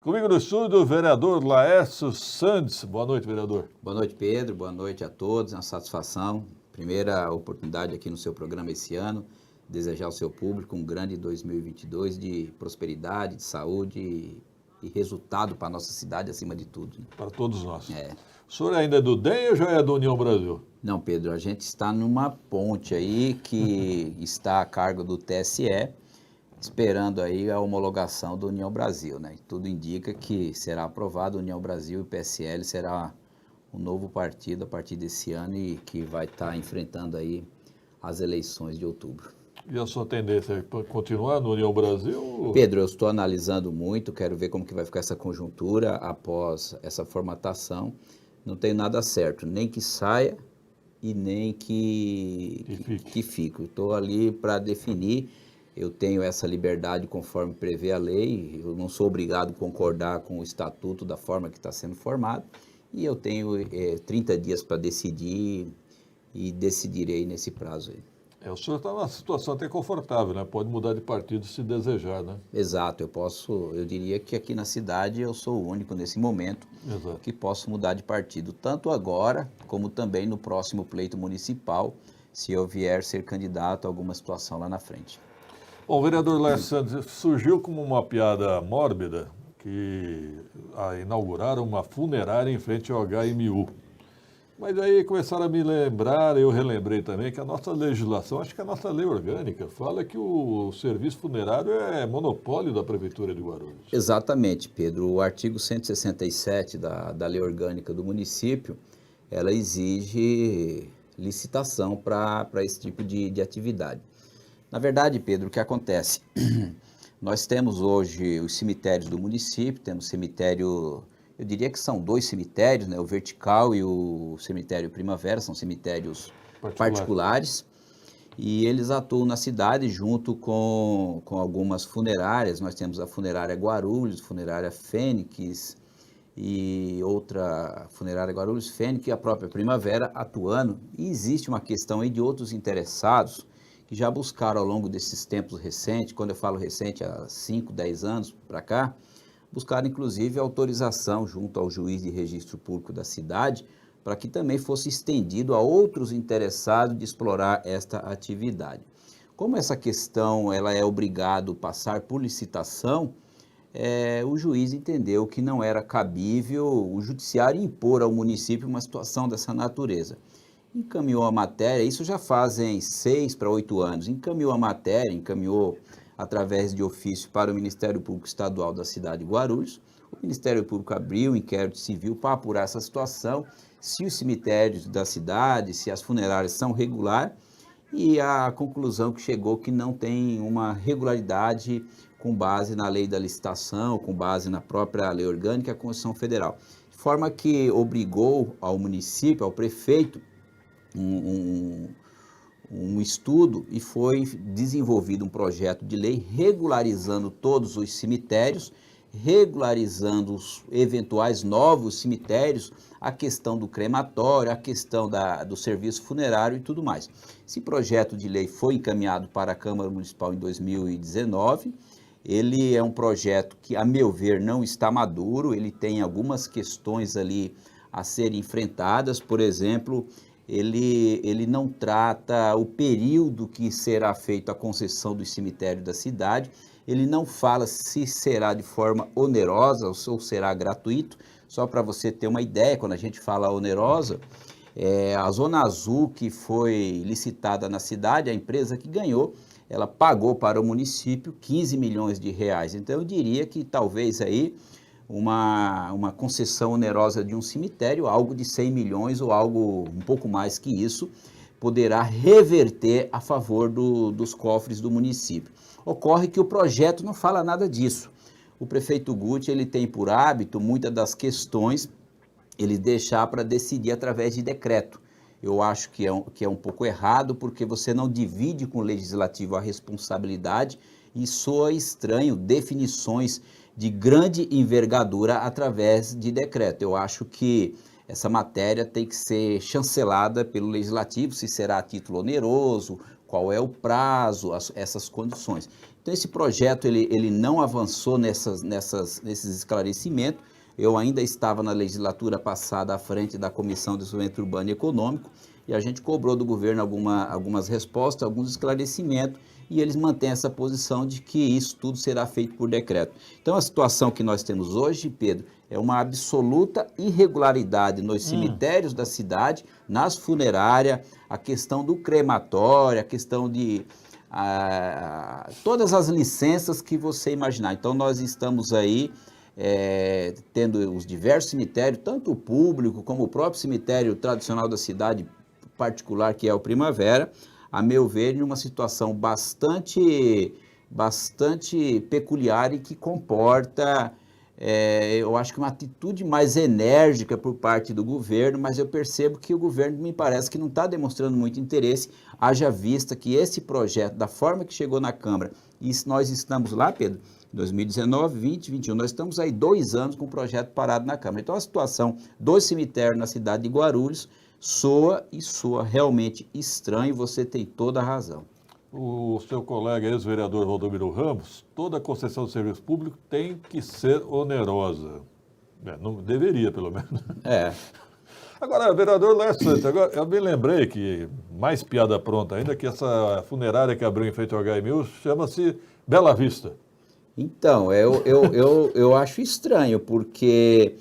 Comigo no estúdio, o vereador Laércio Santos. Boa noite, vereador. Boa noite, Pedro. Boa noite a todos. É uma satisfação. Primeira oportunidade aqui no seu programa esse ano. Desejar ao seu público um grande 2022 de prosperidade, de saúde e resultado para a nossa cidade, acima de tudo. Para todos nós. É. O senhor ainda é do DEM ou já é do União Brasil? Não, Pedro, a gente está numa ponte aí que está a cargo do TSE, esperando aí a homologação do União Brasil, né? Tudo indica que será aprovado, União Brasil e PSL será um novo partido a partir desse ano e que vai estar enfrentando aí as eleições de outubro. E a sua tendência é para continuar no União Brasil? Pedro, eu estou analisando muito, quero ver como que vai ficar essa conjuntura após essa formatação. Não tenho nada certo, nem que saia e nem que fique. Estou ali para definir, eu tenho essa liberdade conforme prevê a lei, eu não sou obrigado a concordar com o estatuto da forma que está sendo formado, e eu tenho 30 dias para decidir e decidirei nesse prazo aí. O senhor está numa situação até confortável, né? Pode mudar de partido se desejar, né? Exato, eu diria que aqui na cidade eu sou o único nesse momento que posso mudar de partido, tanto agora como também no próximo pleito municipal, se eu vier ser candidato a alguma situação lá na frente. Bom, o vereador Laércio Santos, surgiu como uma piada mórbida que inauguraram uma funerária em frente ao HMU. Mas aí começaram a me lembrar, eu relembrei também, que a nossa legislação, acho que a nossa lei orgânica, fala que o serviço funerário é monopólio da Prefeitura de Guarulhos. Exatamente, Pedro. O artigo 167 da lei orgânica do município, ela exige licitação para esse tipo de atividade. Na verdade, Pedro, o que acontece? Nós temos hoje os cemitérios do município, temos cemitério... Eu diria que são dois cemitérios, né? O Vertical e o Cemitério Primavera, são cemitérios particulares, e eles atuam na cidade junto com algumas funerárias. Nós temos a funerária Guarulhos, funerária Fênix e outra funerária Guarulhos Fênix e a própria Primavera atuando. E existe uma questão aí de outros interessados que já buscaram ao longo desses tempos recentes, quando eu falo recente, há 5, 10 anos para cá, buscaram inclusive autorização junto ao juiz de registro público da cidade para que também fosse estendido a outros interessados de explorar esta atividade. Como essa questão ela é obrigado a passar por licitação, o juiz entendeu que não era cabível o judiciário impor ao município uma situação dessa natureza. Encaminhou a matéria, isso já fazem 6 para 8 anos, encaminhou através de ofício para o Ministério Público Estadual da cidade de Guarulhos. O Ministério Público abriu um inquérito civil para apurar essa situação, se os cemitérios da cidade, se as funerárias são regulares, e a conclusão que chegou que não tem uma regularidade com base na lei da licitação, com base na própria lei orgânica e a Constituição Federal. De forma que obrigou ao município, ao prefeito, um estudo e foi desenvolvido um projeto de lei regularizando todos os cemitérios, regularizando os eventuais novos cemitérios, a questão do crematório, a questão do serviço funerário e tudo mais. Esse projeto de lei foi encaminhado para a Câmara Municipal em 2019, ele é um projeto que, a meu ver, não está maduro, ele tem algumas questões ali a serem enfrentadas, por exemplo, ele não trata o período que será feita a concessão do cemitério da cidade, ele não fala se será de forma onerosa ou será gratuito. Só para você ter uma ideia, quando a gente fala onerosa, a Zona Azul que foi licitada na cidade, a empresa que ganhou, ela pagou para o município 15 milhões de reais. Então eu diria que talvez aí uma concessão onerosa de um cemitério, algo de 100 milhões ou algo um pouco mais que isso, poderá reverter a favor dos cofres do município. Ocorre que o projeto não fala nada disso. O prefeito Guti, ele tem por hábito, muitas das questões, ele deixar para decidir através de decreto. Eu acho que é um pouco errado, porque você não divide com o legislativo a responsabilidade e soa estranho definições de grande envergadura através de decreto. Eu acho que essa matéria tem que ser chancelada pelo legislativo, se será a título oneroso, qual é o prazo, essas condições. Então, esse projeto ele não avançou nesses esclarecimentos. Eu ainda estava na legislatura passada à frente da Comissão de Desenvolvimento Urbano e Econômico e a gente cobrou do governo algumas respostas, alguns esclarecimentos, e eles mantêm essa posição de que isso tudo será feito por decreto. Então, a situação que nós temos hoje, Pedro, é uma absoluta irregularidade nos cemitérios da cidade, nas funerárias, a questão do crematório, a questão de todas as licenças que você imaginar. Então, nós estamos aí tendo os diversos cemitérios, tanto o público como o próprio cemitério tradicional da cidade particular, que é o Primavera, a meu ver, em uma situação bastante peculiar e que comporta, eu acho que uma atitude mais enérgica por parte do governo, mas eu percebo que o governo me parece que não está demonstrando muito interesse, haja vista que esse projeto, da forma que chegou na Câmara, e nós estamos lá, Pedro, 2019, 20, 21, nós estamos aí 2 anos com o projeto parado na Câmara. Então, a situação do cemitério na cidade de Guarulhos soa realmente estranho, você tem toda a razão. O seu colega ex-vereador Valdomiro Ramos, toda concessão de serviço público tem que ser onerosa. Não deveria, pelo menos. Agora, vereador Léo Santos, agora, eu me lembrei que, mais piada pronta ainda, que essa funerária que abriu em frente ao HMU chama-se Bela Vista. Então, eu acho estranho, porque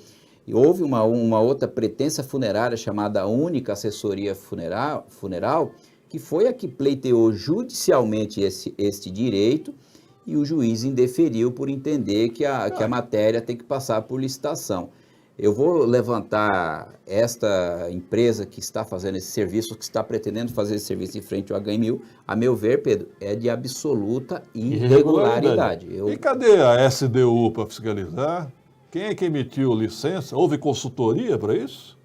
houve uma outra pretensa funerária chamada Única Assessoria Funeral, que foi a que pleiteou judicialmente este direito, e o juiz indeferiu por entender que a matéria tem que passar por licitação. Eu vou levantar esta empresa que está fazendo esse serviço, que está pretendendo fazer esse serviço em frente ao HMU, a meu ver, Pedro, é de absoluta irregularidade. E cadê a SDU para fiscalizar? Quem é que emitiu licença? Houve consultoria para isso?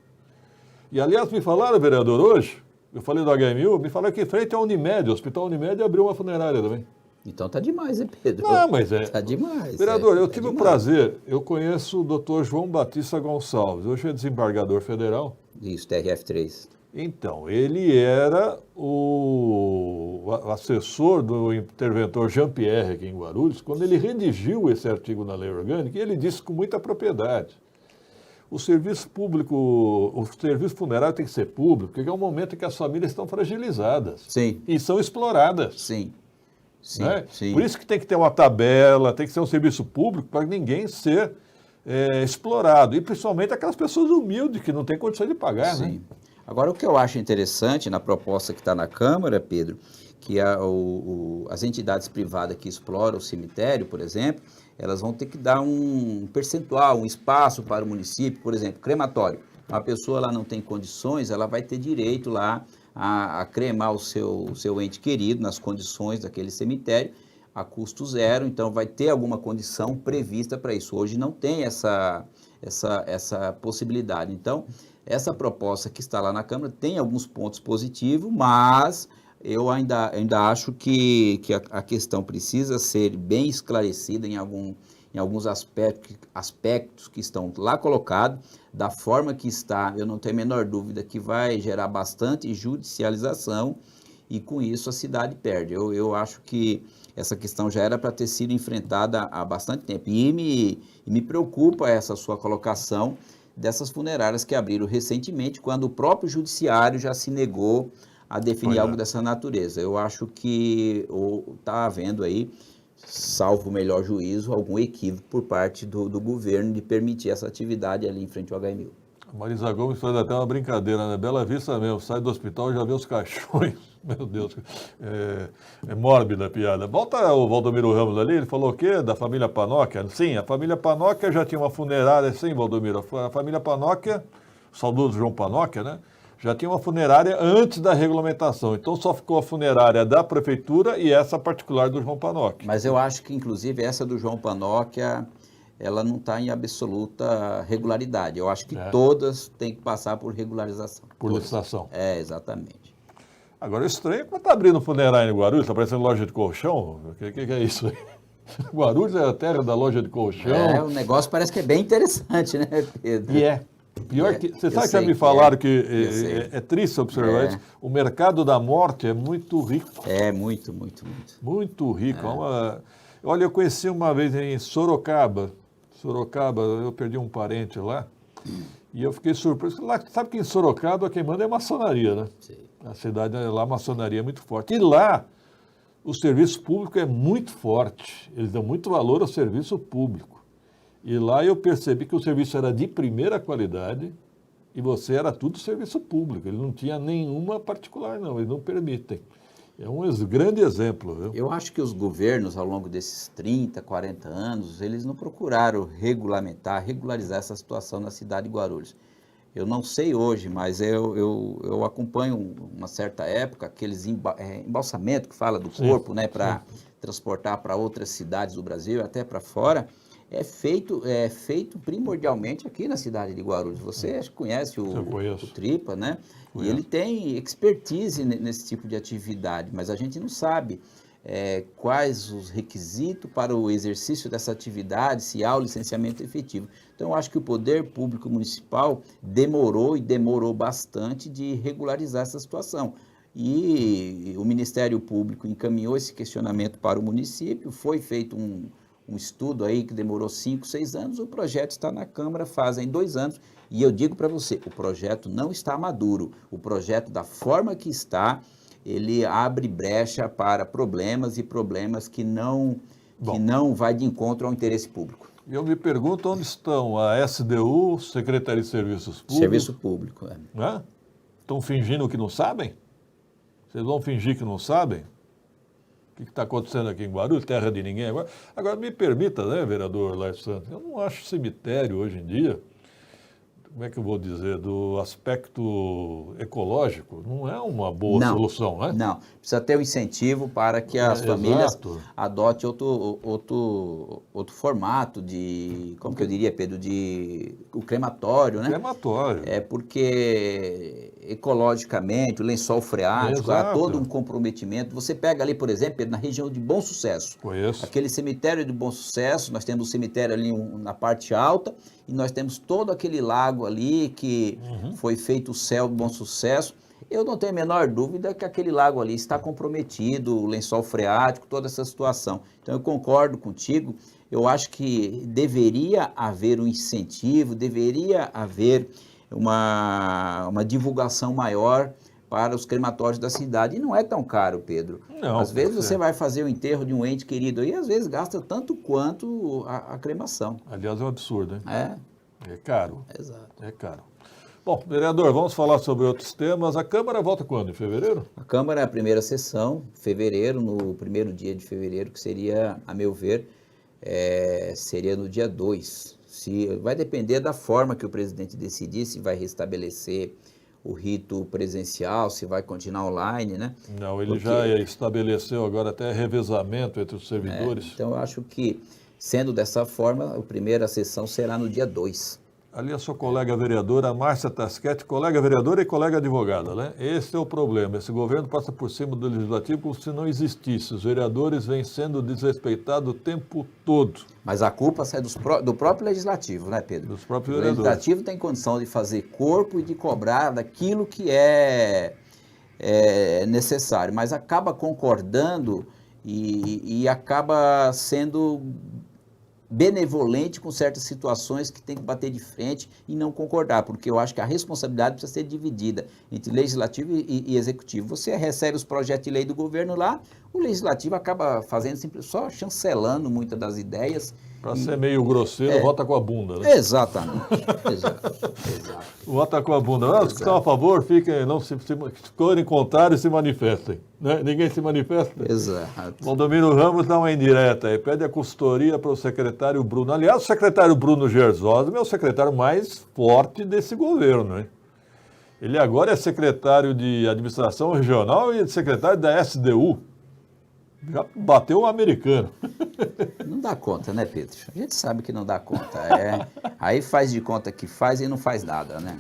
E, aliás, me falaram, vereador, hoje, eu falei do HMU, me falaram que em frente ao Unimed, o Hospital Unimed abriu uma funerária também. Então tá demais, hein, Pedro? Não, mas Tá demais. Vereador, eu tive o prazer, eu conheço o doutor João Batista Gonçalves, hoje é desembargador federal. Isso, TRF3. Então, ele era o assessor do interventor Jean-Pierre aqui em Guarulhos, quando ele redigiu esse artigo na lei orgânica, e ele disse com muita propriedade: o serviço público, o serviço funerário tem que ser público, porque é um momento em que as famílias estão fragilizadas. Sim. E são exploradas. Sim. Sim, né? sim. Por isso que tem que ter uma tabela, tem que ser um serviço público para ninguém ser explorado. E principalmente aquelas pessoas humildes que não têm condição de pagar. Sim. Né? Agora, o que eu acho interessante na proposta que está na Câmara, Pedro, que as entidades privadas que exploram o cemitério, por exemplo, elas vão ter que dar um percentual, um espaço para o município, por exemplo, crematório. Uma pessoa lá não tem condições, ela vai ter direito lá a cremar o seu ente querido nas condições daquele cemitério, a custo zero, então vai ter alguma condição prevista para isso. Hoje não tem essa possibilidade. Então, essa proposta que está lá na Câmara tem alguns pontos positivos, mas eu ainda acho que a questão precisa ser bem esclarecida em alguns aspectos que estão lá colocados, da forma que está. Eu não tenho a menor dúvida que vai gerar bastante judicialização e com isso a cidade perde. Eu acho que essa questão já era para ter sido enfrentada há bastante tempo e me preocupa essa sua colocação dessas funerárias que abriram recentemente, quando o próprio judiciário já se negou a definir algo dessa natureza. Eu acho que está havendo aí, salvo o melhor juízo, algum equívoco por parte do governo de permitir essa atividade ali em frente ao HMU. A Marisa Gomes faz até uma brincadeira, né? Bela Vista mesmo, sai do hospital e já vê os caixões. Meu Deus, é mórbida a piada. Volta o Valdomiro Ramos ali, ele falou o quê? Da família Panóquia? Sim, a família Panóquia já tinha uma funerária, sim, Valdomiro. A família Panóquia, o saudoso João Panóquia, né? Já tinha uma funerária antes da regulamentação. Então só ficou a funerária da prefeitura e essa particular do João Panóquia. Mas eu acho que, inclusive, essa do João Panóquia, ela não está em absoluta regularidade. Eu acho que todas têm que passar por regularização. Por licitação. Exatamente. Agora, estranho como está abrindo funerária em Guarulhos, está parecendo loja de colchão. O que é isso aí? Guarulhos é a terra da loja de colchão. O negócio parece que é bem interessante, né, Pedro? E é. Pior que, você eu sabe que já sei me que falaram é. que Eu sei. é triste observar É. isso, o mercado da morte é muito rico, É muito, muito, muito. muito rico. Olha, eu conheci uma vez em Sorocaba, eu perdi um parente lá, e eu fiquei surpreso. Lá, sabe que em Sorocaba quem manda é maçonaria, né? Sei. A cidade lá, a maçonaria é muito forte. E lá, o serviço público é muito forte. Eles dão muito valor ao serviço público. E lá eu percebi que o serviço era de primeira qualidade e você era tudo serviço público. Ele não tinha nenhuma particular, não. Eles não permitem. É um grande exemplo, viu? Eu acho que os governos, ao longo desses 30, 40 anos, eles não procuraram regularizar essa situação na cidade de Guarulhos. Eu não sei hoje, mas eu acompanho uma certa época, aqueles embalsamento que fala do corpo, né, para transportar para outras cidades do Brasil, até para fora, é feito primordialmente aqui na cidade de Guarulhos. Você acho que conhece Eu conheço. o Tripa, né? E Conheço. ele tem expertise nesse tipo de atividade, mas a gente não sabe quais os requisitos para o exercício dessa atividade, se há o licenciamento efetivo. Então, eu acho que o poder público municipal demorou bastante de regularizar essa situação. E o Ministério Público encaminhou esse questionamento para o município, foi feito um estudo aí que demorou 5, 6 anos, o projeto está na Câmara fazem 2 anos, e eu digo para você, o projeto não está maduro, o projeto da forma que está, ele abre brecha para problemas que não vai de encontro ao interesse público. Eu me pergunto onde estão a SDU, Secretaria de Serviços Públicos. Serviço público, Né? Estão fingindo que não sabem? Vocês vão fingir que não sabem? O que está acontecendo aqui em Guarulhos, terra de ninguém agora? Agora, me permita, né, vereador Laércio Santos, eu não acho cemitério hoje em dia, como é que eu vou dizer, do aspecto ecológico, não é uma boa solução, né? Não, precisa ter um incentivo para que as famílias adotem outro formato de, como que eu diria, Pedro, o crematório, né? Crematório. É porque ecologicamente, o lençol freático, há todo um comprometimento. Você pega ali, por exemplo, Pedro, na região de Bom Sucesso. Conheço. Aquele cemitério de Bom Sucesso, nós temos o cemitério ali na parte alta e nós temos todo aquele lago ali que foi feito o céu de Bom Sucesso. Eu não tenho a menor dúvida que aquele lago ali está comprometido, o lençol freático, toda essa situação. Então eu concordo contigo, eu acho que deveria haver um incentivo, deveria haver uma divulgação maior para os crematórios da cidade. E não é tão caro, Pedro. Não, às vezes você vai fazer o enterro de um ente querido e às vezes gasta tanto quanto a cremação. Aliás, é um absurdo, hein? É. É caro. Exato. É caro. Bom, vereador, vamos falar sobre outros temas. A Câmara volta quando? Em fevereiro? A Câmara é a primeira sessão, fevereiro, no primeiro dia de fevereiro, que seria, a meu ver, seria no dia 2. Vai depender da forma que o presidente decidir, se vai restabelecer o rito presencial, se vai continuar online, né? Não, ele já estabeleceu agora até revezamento entre os servidores. Então, eu acho que, sendo dessa forma, a primeira sessão será no dia 2. Ali a sua colega vereadora, Márcia Tasquete, colega vereadora e colega advogada, né? Esse é o problema. Esse governo passa por cima do legislativo como se não existisse. Os vereadores vêm sendo desrespeitados o tempo todo. Mas a culpa sai do próprio legislativo, né, Pedro? Dos próprios vereadores. O legislativo tem condição de fazer corpo e de cobrar daquilo que é necessário, mas acaba concordando e acaba sendo benevolente com certas situações que tem que bater de frente e não concordar, porque eu acho que a responsabilidade precisa ser dividida entre legislativo e executivo. Você recebe os projetos de lei do governo lá, o legislativo acaba fazendo só chancelando muitas das ideias. Para ser meio grosseiro, vota com a bunda, né? Exatamente. Exato. Vota com a bunda. Os que estão a favor, fiquem, não se forem contrários, se manifestem. Né? Ninguém se manifesta? Exato. Valdomiro Ramos dá uma indireta aí, pede a consultoria para o secretário Bruno. Aliás, o secretário Bruno Gersósimo é o secretário mais forte desse governo, hein? Ele agora é secretário de administração regional e secretário da SDU. Já bateu o americano. Não dá conta, né, Pedro? A gente sabe que não dá conta. Aí faz de conta que faz e não faz nada, né?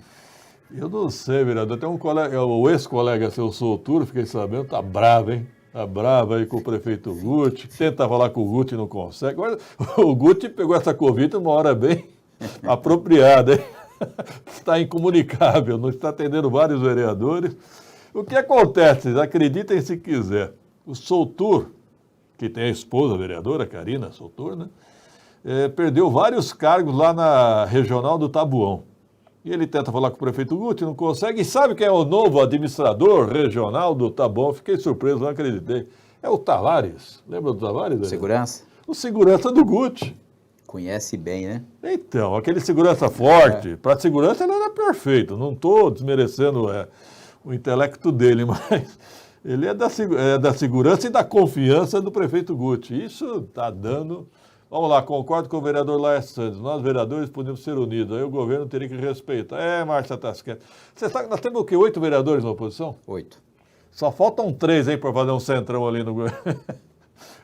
Eu não sei, vereador. Tem um colega, o ex-colega seu Souturo, fiquei sabendo, tá bravo, hein? Tá bravo aí com o prefeito Guti. Tenta falar com o Guti e não consegue. Agora, o Guti pegou essa Covid uma hora bem apropriada, hein? está incomunicável, não está atendendo vários vereadores. O que acontece? Acreditem se quiser. O Soutur, que tem a esposa a vereadora, Karina Soutur, né? Perdeu vários cargos lá na regional do Tabuão. E ele tenta falar com o prefeito Guti, não consegue. E sabe quem é o novo administrador regional do Tabuão? Fiquei surpreso, não acreditei. É o Tavares. Lembra do Tavares? Segurança? O segurança do Guti. Conhece bem, né? Então, aquele segurança forte. Para segurança ele era perfeito. Não estou desmerecendo o intelecto dele, mas ele é da segurança e da confiança do prefeito Guti. Isso está dando... Vamos lá, concordo com o vereador Laércio Santos. Nós, vereadores, podemos ser unidos. Aí o governo teria que respeitar. Márcia Tasquete. Você sabe que nós temos o quê? 8 vereadores na oposição? 8. Só faltam 3, hein, para fazer um centrão ali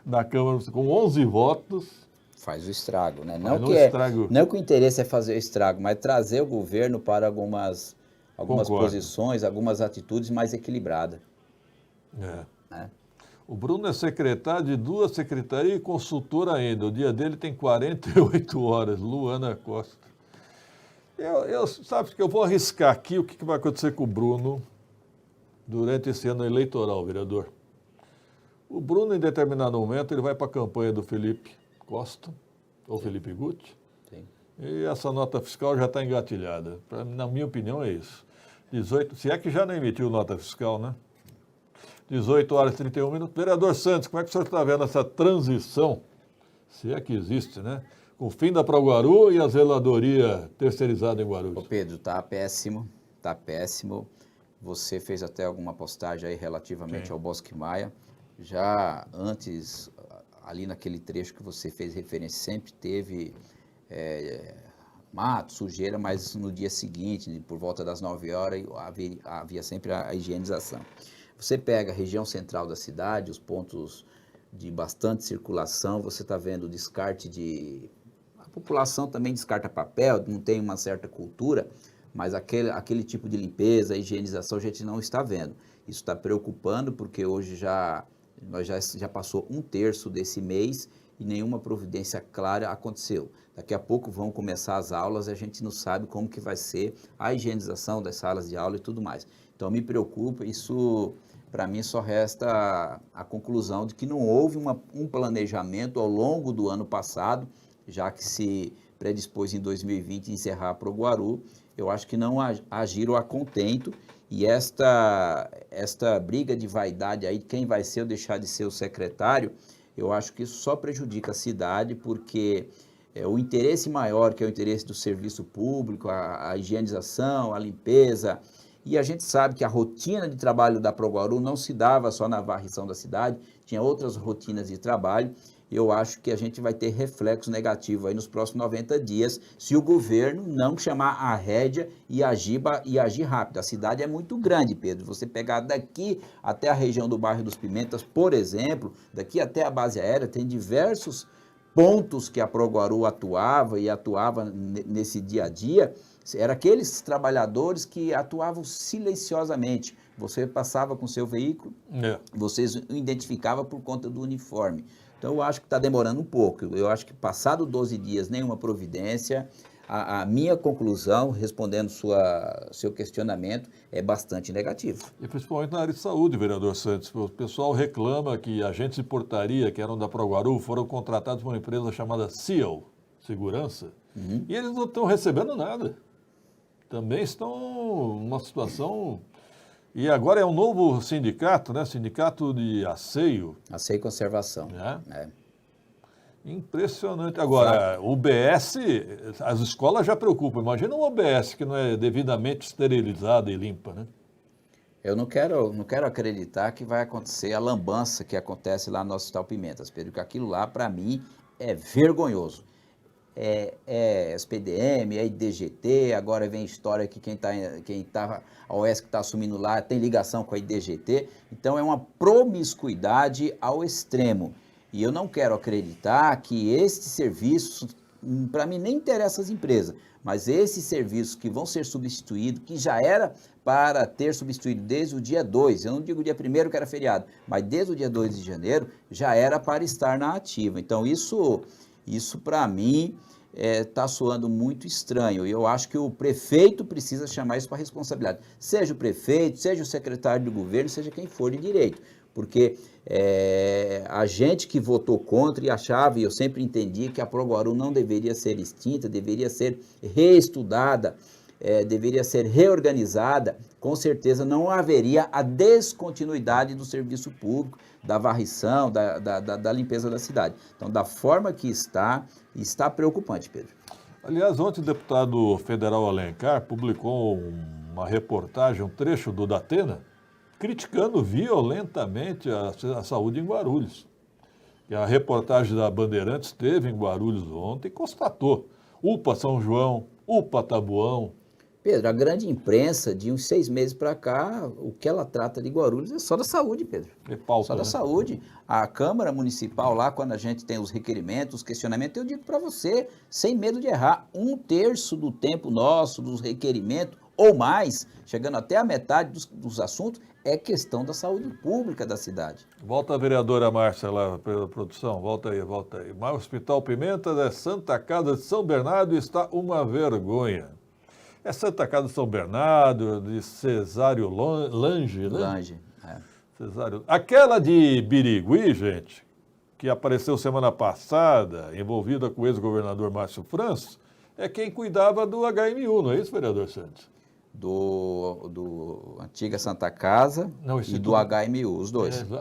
na Câmara, com 11 votos. Faz o estrago, né? Não que o interesse é fazer o estrago, mas trazer o governo para algumas posições, algumas atitudes mais equilibradas. Né? O Bruno é secretário de 2 secretarias e consultor ainda. O dia dele tem 48 horas. Luana Costa. Sabe que eu vou arriscar aqui o que vai acontecer com o Bruno durante esse ano eleitoral, vereador. O Bruno, em determinado momento, ele vai para a campanha do Felipe Costa, ou Felipe Guti. Sim. E essa nota fiscal já está engatilhada. Na minha opinião, é isso. 18, se é que já não emitiu nota fiscal, né? 18 horas e 31 minutos. Vereador Santos, como é que o senhor está vendo essa transição, se é que existe, né? Com o fim da Proguaru e a zeladoria terceirizada em Guarulhos. Ô Pedro, tá péssimo, tá péssimo. Você fez até alguma postagem aí relativamente ao Bosque Maia. Já antes, ali naquele trecho que você fez referência, sempre teve mato, sujeira, mas no dia seguinte, por volta das 9 horas, havia sempre a higienização. Você pega a região central da cidade, os pontos de bastante circulação, você está vendo o descarte de... A população também descarta papel, não tem uma certa cultura, mas aquele tipo de limpeza, higienização, a gente não está vendo. Isso está preocupando, porque hoje nós já passou 1/3 desse mês e nenhuma providência clara aconteceu. Daqui a pouco vão começar as aulas e a gente não sabe como que vai ser a higienização das salas de aula e tudo mais. Então me preocupa, isso para mim só resta a conclusão de que não houve um planejamento ao longo do ano passado, já que se predispôs em 2020 encerrar a Proguaru. Eu acho que não agiram a contento, e esta briga de vaidade aí, quem vai ser ou deixar de ser o secretário, eu acho que isso só prejudica a cidade, porque o interesse maior, que é o interesse do serviço público, a higienização, a limpeza, e a gente sabe que a rotina de trabalho da Proguaru não se dava só na varrição da cidade, tinha outras rotinas de trabalho. Eu acho que a gente vai ter reflexo negativo aí nos próximos 90 dias, se o governo não chamar a rédea e agir rápido. A cidade é muito grande, Pedro. Você pegar daqui até a região do bairro dos Pimentas, por exemplo, daqui até a base aérea, tem diversos pontos que a Proguaru atuava nesse dia a dia. Eram aqueles trabalhadores que atuavam silenciosamente. Você passava com seu veículo, vocês o identificavam por conta do uniforme. Então, eu acho que está demorando um pouco. Eu acho que passado 12 dias, nenhuma providência. A minha conclusão, respondendo seu questionamento, é bastante negativo. E principalmente na área de saúde, vereador Santos. O pessoal reclama que agentes de portaria, que eram da Proguaru, foram contratados por uma empresa chamada SEAL, Segurança, e eles não estão recebendo nada. Também estão numa situação... E agora é um novo sindicato, né? Sindicato de Asseio. Asseio e Conservação. Impressionante. Agora, o UBS, as escolas já preocupam. Imagina um UBS que não é devidamente esterilizada e limpa, né? Eu não quero acreditar que vai acontecer a lambança que acontece lá no Hospital Pimentas, Pedro, que aquilo lá, para mim, é vergonhoso. É SPDM, é IDGT, agora vem história que a OES que está assumindo lá tem ligação com a IDGT, então é uma promiscuidade ao extremo. E eu não quero acreditar que esses serviços, para mim nem interessa as empresas, mas esses serviços que vão ser substituídos, que já era para ter substituído desde o dia 2, eu não digo dia 1º que era feriado, mas desde o dia 2 de janeiro, já era para estar na ativa. Então isso para mim está soando muito estranho. E eu acho que o prefeito precisa chamar isso para responsabilidade. Seja o prefeito, seja o secretário de governo, seja quem for de direito. Porque a gente que votou contra e achava, e eu sempre entendi, que a Proguaru não deveria ser extinta, deveria ser reestudada, deveria ser reorganizada, com certeza não haveria a descontinuidade do serviço público, da varrição, da limpeza da cidade. Então, da forma que está preocupante, Pedro. Aliás, ontem o deputado federal Alencar publicou uma reportagem, um trecho do Datena, criticando violentamente a saúde em Guarulhos. E a reportagem da Bandeirantes esteve em Guarulhos ontem e constatou: UPA São João, UPA Tabuão. Pedro, a grande imprensa, de uns 6 meses para cá, o que ela trata de Guarulhos é só da saúde, Pedro. É pauta, só da saúde. A Câmara Municipal lá, quando a gente tem os requerimentos, os questionamentos, eu digo para você, sem medo de errar, 1/3 do tempo nosso, dos requerimentos, ou mais, chegando até a metade dos assuntos, é questão da saúde pública da cidade. Volta a vereadora Márcia lá pela produção, volta aí. Mas o Hospital Pimenta da Santa Casa de São Bernardo está uma vergonha. É Santa Casa de São Bernardo, de Cesário Lange, né? Lange, Cesário. Aquela de Birigui, gente, que apareceu semana passada, envolvida com o ex-governador Márcio França, é quem cuidava do HMU, não é isso, vereador Santos? Do antiga Santa Casa e do HMU, os dois. Do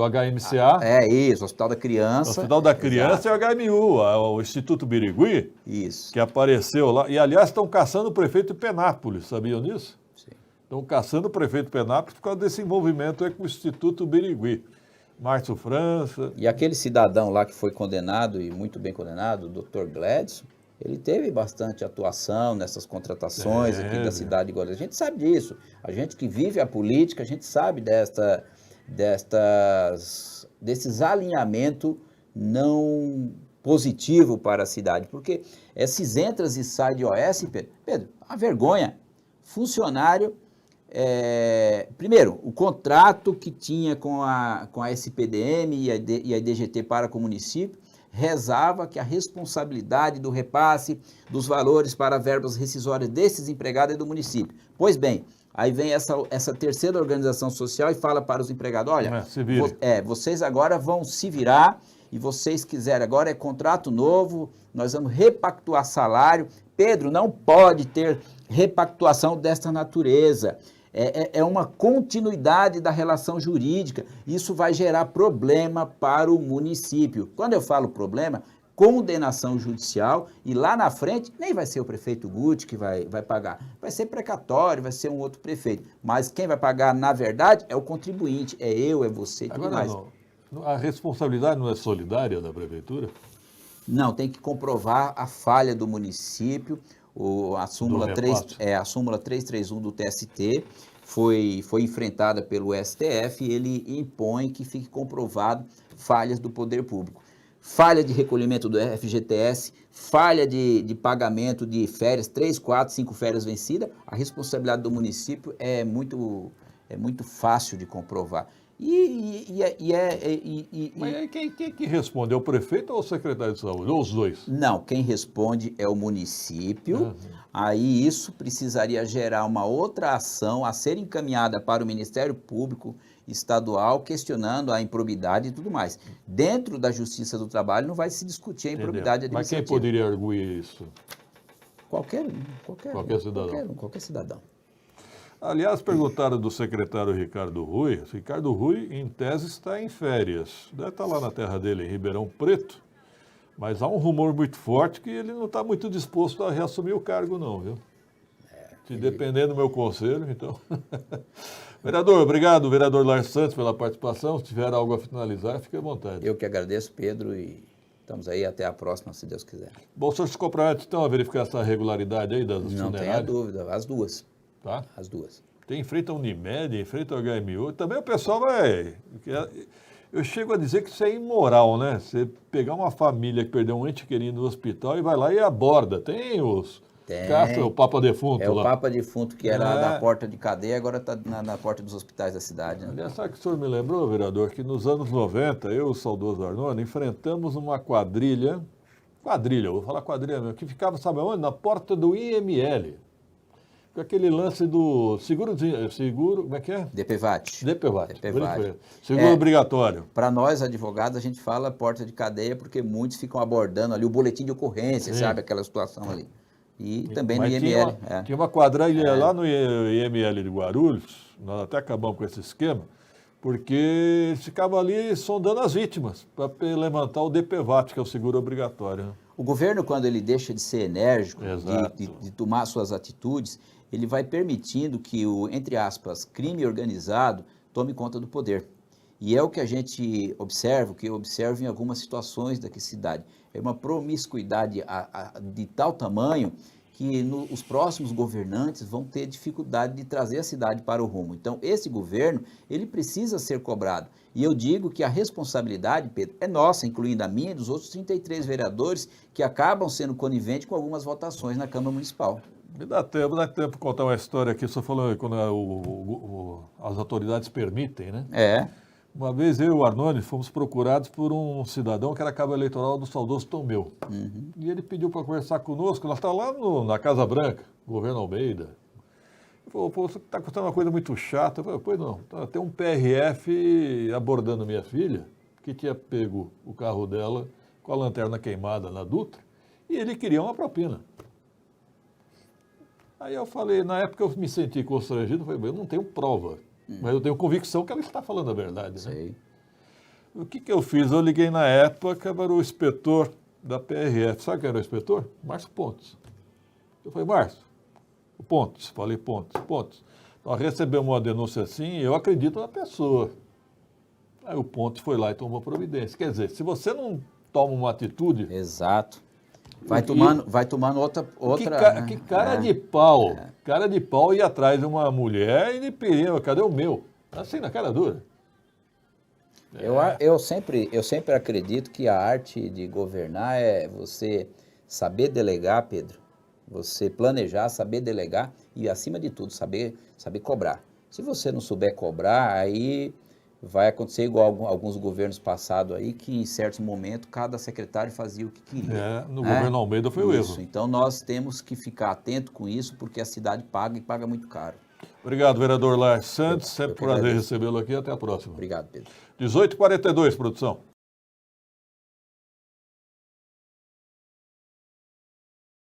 HMCA. Isso, Hospital da Criança. O Hospital da Criança e o HMU, o Instituto Birigui. Isso. Que apareceu lá. E, aliás, estão caçando o prefeito de Penápolis, sabiam disso? Sim. Estão caçando o prefeito de Penápolis por causa desse envolvimento aí com o Instituto Birigui. Márcio França. E aquele cidadão lá que foi condenado, e muito bem condenado, o Dr. Gladson, ele teve bastante atuação nessas contratações aqui da cidade de Guarulhos. A gente sabe disso. A gente que vive a política, a gente sabe desses alinhamentos não positivos para a cidade. Porque esses entras e sai de OS, Pedro, a vergonha. Funcionário, primeiro, o contrato que tinha com a SPDM e a IDGT para com o município, rezava que a responsabilidade do repasse dos valores para verbas rescisórias desses empregados é do município. Pois bem, aí vem essa terceira organização social e fala para os empregados, olha, vocês agora vão se virar e vocês quiserem, agora é contrato novo, nós vamos repactuar salário. Pedro, não pode ter repactuação desta natureza. É uma continuidade da relação jurídica. Isso vai gerar problema para o município. Quando eu falo problema, condenação judicial, e lá na frente nem vai ser o prefeito Guti que vai pagar. Vai ser precatório, vai ser um outro prefeito. Mas quem vai pagar, na verdade, é o contribuinte, é eu, é você, tudo Agora, mais. A responsabilidade não é solidária da prefeitura? Não, tem que comprovar a falha do município. A súmula 331 do TST foi enfrentada pelo STF e ele impõe que fique comprovado falhas do poder público. Falha de recolhimento do FGTS, falha de pagamento de férias, 3, 4, 5 férias vencidas, a responsabilidade do município é muito fácil de comprovar. Mas aí quem que responde? É o prefeito ou o secretário de saúde? Ou os dois? Não, quem responde é o município. Aí isso precisaria gerar uma outra ação a ser encaminhada para o Ministério Público Estadual, questionando a improbidade e tudo mais. Dentro da Justiça do Trabalho não vai se discutir a improbidade administrativa. Mas quem poderia arguir isso? Qualquer cidadão. Qualquer cidadão. Aliás, perguntaram do secretário Ricardo Rui. Ricardo Rui, em tese, está em férias. Deve estar lá na terra dele, em Ribeirão Preto. Mas há um rumor muito forte que ele não está muito disposto a reassumir o cargo, não, viu? Se depender do meu conselho, então. Vereador, obrigado, vereador Lars Santos, pela participação. Se tiver algo a finalizar, fique à vontade. Eu que agradeço, Pedro, e estamos aí até a próxima, se Deus quiser. Bom, o senhor se compromete, então, a verificar essa regularidade aí das funerárias? Não tenha dúvida, as duas. Tá? As duas. Tem em frente a Unimed, em frente ao HMU. Também o pessoal vai... Eu chego a dizer que isso é imoral, né? Você pegar uma família que perdeu um ente querido no hospital e vai lá e aborda. Tem o Papa Defunto lá. O Papa Defunto que era da porta de cadeia, agora está na porta dos hospitais da cidade. Né? Aliás, sabe que o senhor me lembrou, vereador, que nos anos 90, eu e o saudoso Arnone, enfrentamos uma quadrilha quadrilha, vou falar quadrilha mesmo, que ficava, sabe onde? Na porta do IML. Com aquele lance do seguro, como é que é? DPVAT. DPVAT. DPVAT. Seguro obrigatório. Para nós, advogados, a gente fala porta de cadeia porque muitos ficam abordando ali o boletim de ocorrência, sabe? Aquela situação ali. E também no IML. Tinha uma quadrilha lá no IML de Guarulhos, nós até acabamos com esse esquema, porque eles ficavam ali sondando as vítimas para levantar o DPVAT, que é o seguro obrigatório. Né? O governo, quando ele deixa de ser enérgico, de tomar suas atitudes, ele vai permitindo que o, entre aspas, crime organizado tome conta do poder. E é o que a gente observa, o que eu observo em algumas situações da cidade. É uma promiscuidade de tal tamanho que os próximos governantes vão ter dificuldade de trazer a cidade para o rumo. Então, esse governo, ele precisa ser cobrado. E eu digo que a responsabilidade, Pedro, é nossa, incluindo a minha e dos outros 33 vereadores que acabam sendo coniventes com algumas votações na Câmara Municipal. Me dá tempo de contar uma história aqui, só falando quando as autoridades permitem, né? Uma vez eu e o Arnone fomos procurados por um cidadão que era cabo eleitoral do saudoso Tomeu. E ele pediu para conversar conosco, nós estávamos lá na Casa Branca, governo Almeida. Ele falou, pô, você está contando uma coisa muito chata. Eu falei, pois não, tem um PRF abordando minha filha, que tinha pego o carro dela com a lanterna queimada na Dutra, e ele queria uma propina. Aí eu falei, na época eu me senti constrangido, eu falei, eu não tenho prova. Mas eu tenho convicção que ela está falando a verdade. Né? O que eu fiz? Eu liguei na época para o inspetor da PRF. Sabe quem era o inspetor? Márcio Pontes. Eu falei, Márcio, Pontes. Falei, Pontes. Nós recebemos uma denúncia assim e eu acredito na pessoa. Aí o Pontes foi lá e tomou providência. Quer dizer, se você não toma uma atitude... Exato. Vai tomando outra... Que cara de pau. Cara de pau ir atrás de uma mulher e de perigo. Cadê o meu? Assim, na cara dura. Eu sempre acredito que a arte de governar é você saber delegar, Pedro. Você planejar, saber delegar e, acima de tudo, saber cobrar. Se você não souber cobrar, aí... vai acontecer igual alguns governos passados aí, que em certos momentos cada secretário fazia o que queria. No governo Almeida foi o erro. Então nós temos que ficar atento com isso, porque a cidade paga e paga muito caro. Obrigado, vereador Laércio Santos. Sempre um prazer recebê-lo aqui. Até a próxima. Obrigado, Pedro. 18h42, produção.